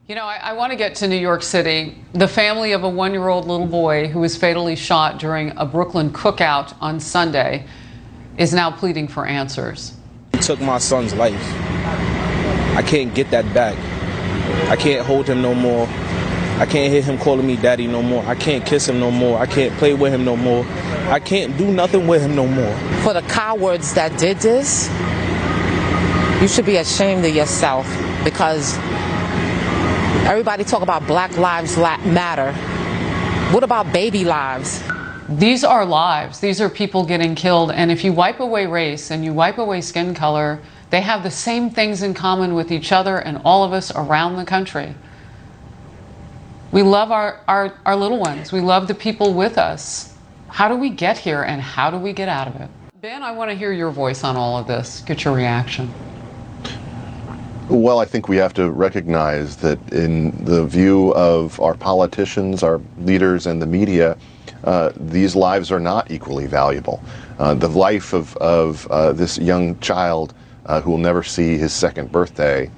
You know, I want to get to New York City. The family of a 1-year-old little boy who was fatally shot during a Brooklyn cookout on Sunday is now pleading for answers. He took my son's life. I can't get that back. I can't hold him no more. I can't hear him calling me daddy no more. I can't kiss him no more. I can't play with him no more. I can't do nothing with him no more. For the cowards that did this, you should be ashamed of yourself, because everybody talk about Black Lives Matter. What about baby lives? These are lives. These are people getting killed. And if you wipe away race and you wipe away skin color, they have the same things in common with each other and all of us around the country. We love our little ones. We love the people with us. How do we get here and how do we get out of it? Ben, I want to hear your voice on all of this. Get your reaction. Well, I think we have to recognize that in the view of our politicians, our leaders, and the media, these lives are not equally valuable. The life of this young child who will never see his second birthday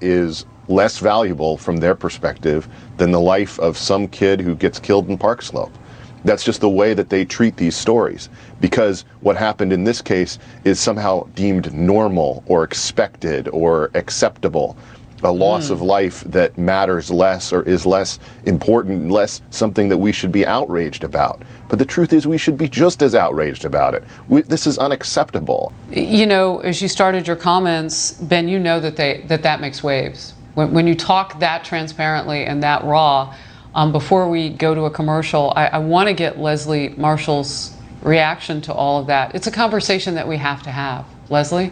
is less valuable from their perspective than the life of some kid who gets killed in Park Slope. That's just the way that they treat these stories, because what happened in this case is somehow deemed normal or expected or acceptable. A loss of life that matters less or is less important, less something that we should be outraged about. But the truth is we should be just as outraged about it. This is unacceptable. You know, as you started your comments, Ben, you know that that makes waves. When you talk that transparently and that raw, before we go to a commercial, I want to get Leslie Marshall's reaction to all of that. It's a conversation that we have to have. Leslie?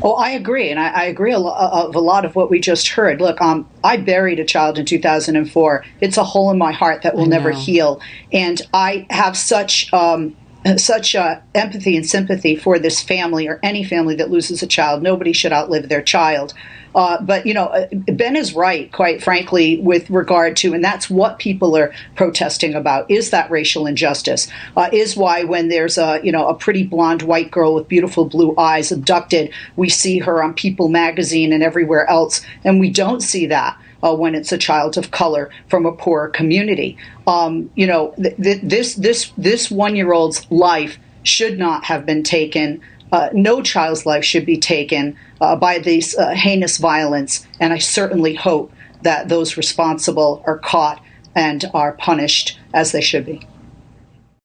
Oh, I agree. And I agree a lot of what we just heard. Look, I buried a child in 2004. It's a hole in my heart that will never heal. And I have such empathy and sympathy for this family, or any family that loses a child. Nobody should outlive their child. But, you know, Ben is right, quite frankly, with regard to, and that's what people are protesting about, is that racial injustice, is why when there's a pretty blonde white girl with beautiful blue eyes abducted, we see her on People magazine and everywhere else, and we don't see that when it's a child of color from a poorer community. This 1-year-old's life should not have been taken. No child's life should be taken by this heinous violence, and I certainly hope that those responsible are caught and are punished as they should be.